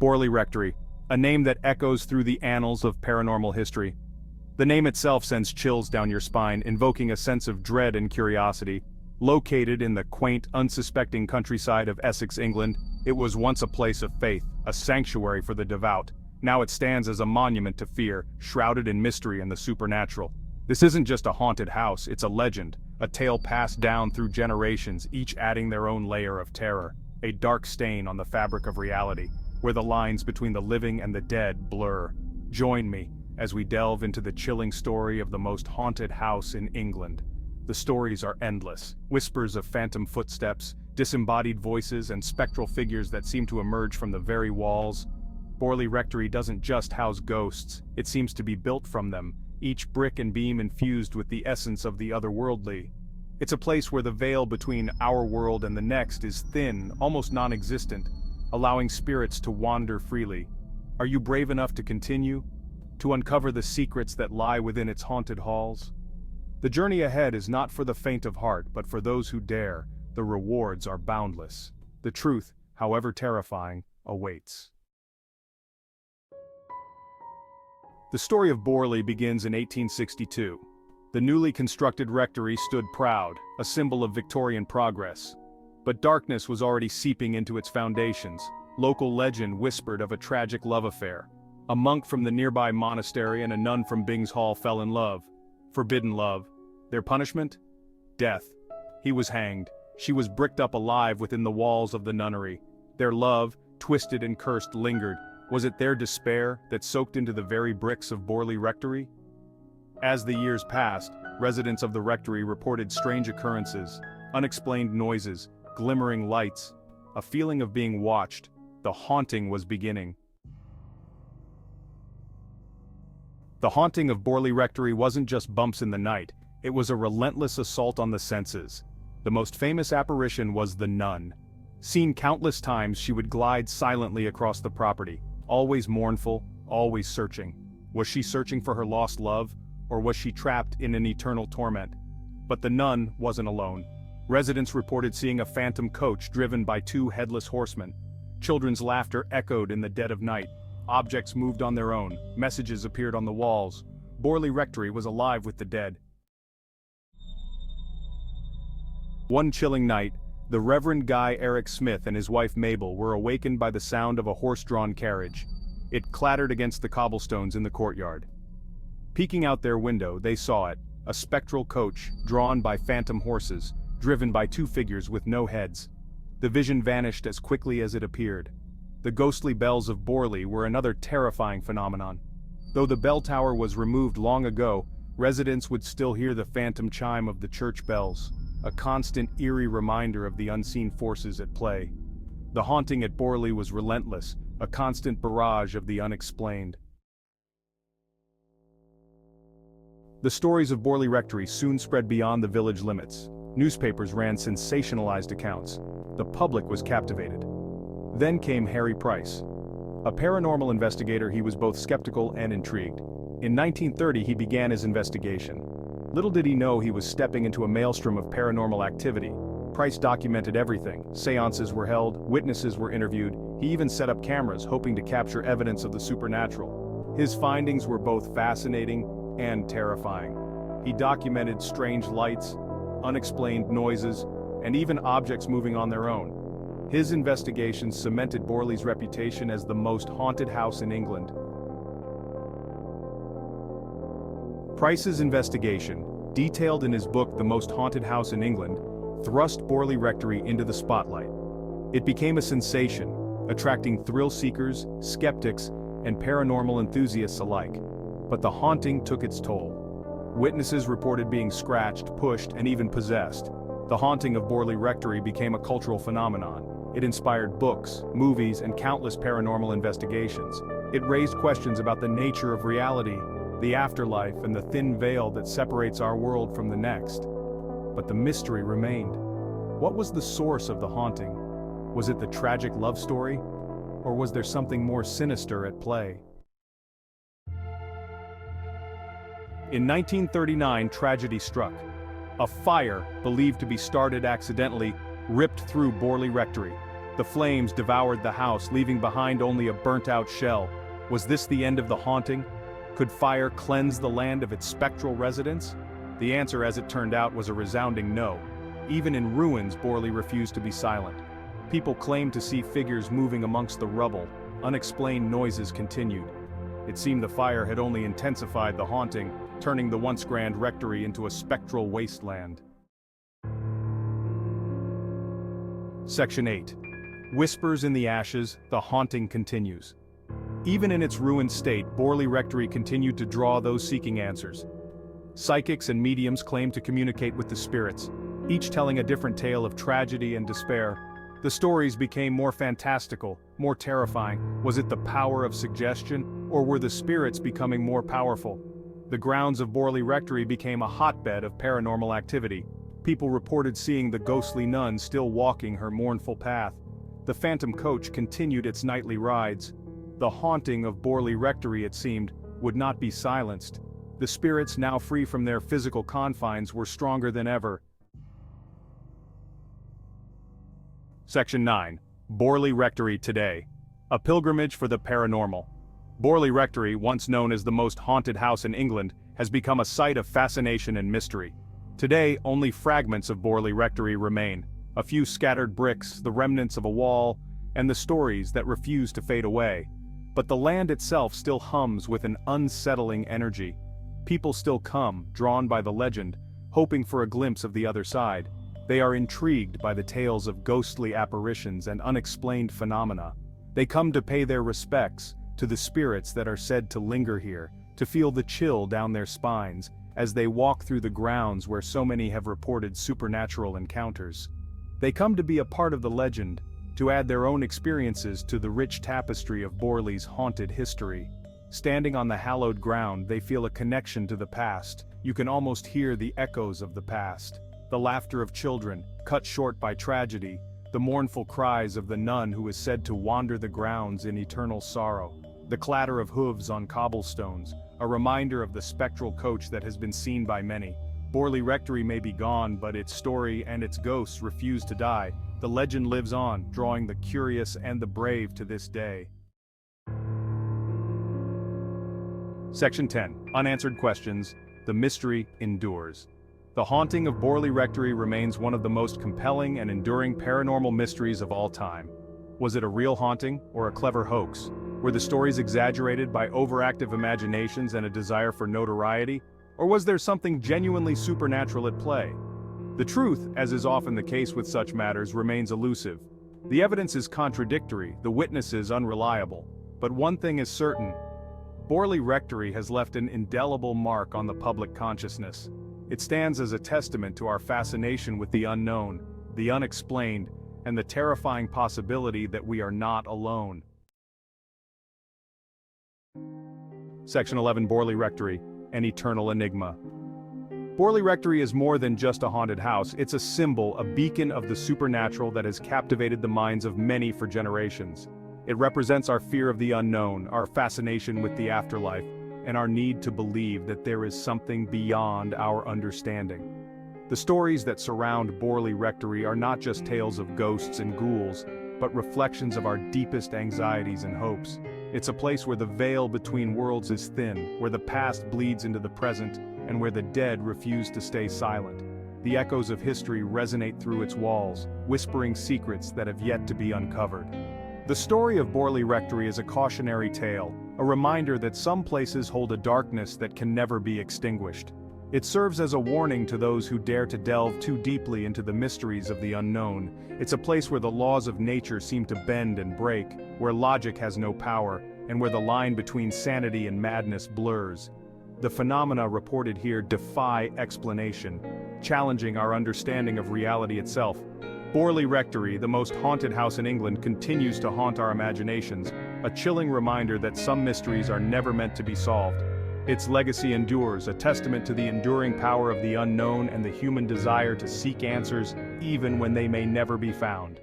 Borley Rectory, a name that echoes through the annals of paranormal history. The name itself sends chills down your spine, invoking a sense of dread and curiosity. Located in the quaint, unsuspecting countryside of Essex, England, it was once a place of faith, a sanctuary for the devout. Now it stands as a monument to fear, shrouded in mystery and the supernatural. This isn't just a haunted house, it's a legend, a tale passed down through generations, each adding their own layer of terror, a dark stain on the fabric of reality, where the lines between the living and the dead blur. Join me as we delve into the chilling story of the most haunted house in England. The stories are endless, whispers of phantom footsteps, disembodied voices, and spectral figures that seem to emerge from the very walls. Borley Rectory doesn't just house ghosts, it seems to be built from them, each brick and beam infused with the essence of the otherworldly. It's a place where the veil between our world and the next is thin, almost non-existent, allowing spirits to wander freely. Are you brave enough to continue? To uncover the secrets that lie within its haunted halls? The journey ahead is not for the faint of heart, but for those who dare. The rewards are boundless. The truth, however terrifying, awaits. The story of Borley begins in 1862. The newly constructed rectory stood proud, a symbol of Victorian progress. But darkness was already seeping into its foundations. Local legend whispered of a tragic love affair. A monk from the nearby monastery and a nun from Bings Hall fell in love. Forbidden love. Their punishment? Death. He was hanged. She was bricked up alive within the walls of the nunnery. Their love, twisted and cursed, lingered. Was it their despair that soaked into the very bricks of Borley Rectory? As the years passed, residents of the rectory reported strange occurrences, unexplained noises, glimmering lights, a feeling of being watched. The haunting was beginning. The haunting of Borley Rectory wasn't just bumps in the night, it was a relentless assault on the senses. The most famous apparition was the nun. Seen countless times, she would glide silently across the property, always mournful, always searching. Was she searching for her lost love, or was she trapped in an eternal torment? But the nun wasn't alone. Residents reported seeing a phantom coach driven by two headless horsemen. Children's laughter echoed in the dead of night. Objects moved on their own, messages appeared on the walls. Borley Rectory was alive with the dead. One chilling night, the Reverend Guy Eric Smith and his wife Mabel were awakened by the sound of a horse-drawn carriage. It clattered against the cobblestones in the courtyard. Peeking out their window, they saw it, a spectral coach, drawn by phantom horses, driven by two figures with no heads. The vision vanished as quickly as it appeared. The ghostly bells of Borley were another terrifying phenomenon. Though the bell tower was removed long ago, residents would still hear the phantom chime of the church bells, a constant eerie reminder of the unseen forces at play. The haunting at Borley was relentless, a constant barrage of the unexplained. The stories of Borley Rectory soon spread beyond the village limits. Newspapers ran sensationalized accounts. The public was captivated. Then came Harry Price. A paranormal investigator, he was both skeptical and intrigued. In 1930 he began his investigation. Little did he know he was stepping into a maelstrom of paranormal activity. Price documented everything. Seances were held, witnesses were interviewed, he even set up cameras hoping to capture evidence of the supernatural. His findings were both fascinating and terrifying. He documented strange lights, unexplained noises, and even objects moving on their own. His investigations cemented Borley's reputation as the most haunted house in England. Price's investigation, detailed in his book The Most Haunted House in England, thrust Borley Rectory into the spotlight. It became a sensation, attracting thrill-seekers, skeptics, and paranormal enthusiasts alike. But the haunting took its toll. Witnesses reported being scratched, pushed, and even possessed. The haunting of Borley Rectory became a cultural phenomenon. It inspired books, movies, and countless paranormal investigations. It raised questions about the nature of reality, the afterlife, and the thin veil that separates our world from the next. But the mystery remained. What was the source of the haunting? Was it the tragic love story? Or was there something more sinister at play? In 1939, tragedy struck. A fire, believed to be started accidentally, ripped through Borley Rectory. The flames devoured the house, leaving behind only a burnt-out shell. Was this the end of the haunting? Could fire cleanse the land of its spectral residents? The answer, as it turned out, was a resounding no. Even in ruins, Borley refused to be silent. People claimed to see figures moving amongst the rubble. Unexplained noises continued. It seemed the fire had only intensified the haunting, turning the once grand rectory into a spectral wasteland. Section 8. Whispers in the ashes, the haunting continues. Even in its ruined state, Borley Rectory continued to draw those seeking answers. Psychics and mediums claimed to communicate with the spirits, each telling a different tale of tragedy and despair. The stories became more fantastical, more terrifying. Was it the power of suggestion, or were the spirits becoming more powerful? The grounds of Borley Rectory became a hotbed of paranormal activity. People reported seeing the ghostly nun still walking her mournful path. The phantom coach continued its nightly rides. The haunting of Borley Rectory, it seemed, would not be silenced. The spirits, now free from their physical confines, were stronger than ever. Section 9. Borley Rectory today. A pilgrimage for the paranormal. Borley Rectory, once known as the most haunted house in England, has become a site of fascination and mystery. Today, only fragments of Borley Rectory remain. A few scattered bricks, the remnants of a wall, and the stories that refuse to fade away. But the land itself still hums with an unsettling energy. People still come, drawn by the legend, hoping for a glimpse of the other side. They are intrigued by the tales of ghostly apparitions and unexplained phenomena. They come to pay their respects to the spirits that are said to linger here, to feel the chill down their spines as they walk through the grounds where so many have reported supernatural encounters. They come to be a part of the legend, to add their own experiences to the rich tapestry of Borley's haunted history. Standing on the hallowed ground, they feel a connection to the past. You can almost hear the echoes of the past. The laughter of children, cut short by tragedy, the mournful cries of the nun who is said to wander the grounds in eternal sorrow, the clatter of hooves on cobblestones, a reminder of the spectral coach that has been seen by many. Borley Rectory may be gone, but its story and its ghosts refuse to die. The legend lives on, drawing the curious and the brave to this day. Section 10. Unanswered questions. The mystery endures. The haunting of Borley Rectory remains one of the most compelling and enduring paranormal mysteries of all time. Was it a real haunting, or a clever hoax? Were the stories exaggerated by overactive imaginations and a desire for notoriety? Or was there something genuinely supernatural at play? The truth, as is often the case with such matters, remains elusive. The evidence is contradictory, the witnesses unreliable. But one thing is certain: Borley Rectory has left an indelible mark on the public consciousness. It stands as a testament to our fascination with the unknown, the unexplained, and the terrifying possibility that we are not alone. Section 11. Borley Rectory, an eternal enigma. Borley Rectory is more than just a haunted house. It's a symbol, a beacon of the supernatural that has captivated the minds of many for generations. It represents our fear of the unknown, our fascination with the afterlife, and our need to believe that there is something beyond our understanding. The stories that surround Borley Rectory are not just tales of ghosts and ghouls, but reflections of our deepest anxieties and hopes. It's a place where the veil between worlds is thin, where the past bleeds into the present, and where the dead refuse to stay silent. The echoes of history resonate through its walls, whispering secrets that have yet to be uncovered. The story of Borley Rectory is a cautionary tale, a reminder that some places hold a darkness that can never be extinguished. It serves as a warning to those who dare to delve too deeply into the mysteries of the unknown. It's a place where the laws of nature seem to bend and break, where logic has no power, and where the line between sanity and madness blurs. The phenomena reported here defy explanation, challenging our understanding of reality itself. Borley Rectory, the most haunted house in England, continues to haunt our imaginations, a chilling reminder that some mysteries are never meant to be solved. Its legacy endures, a testament to the enduring power of the unknown and the human desire to seek answers even when they may never be found.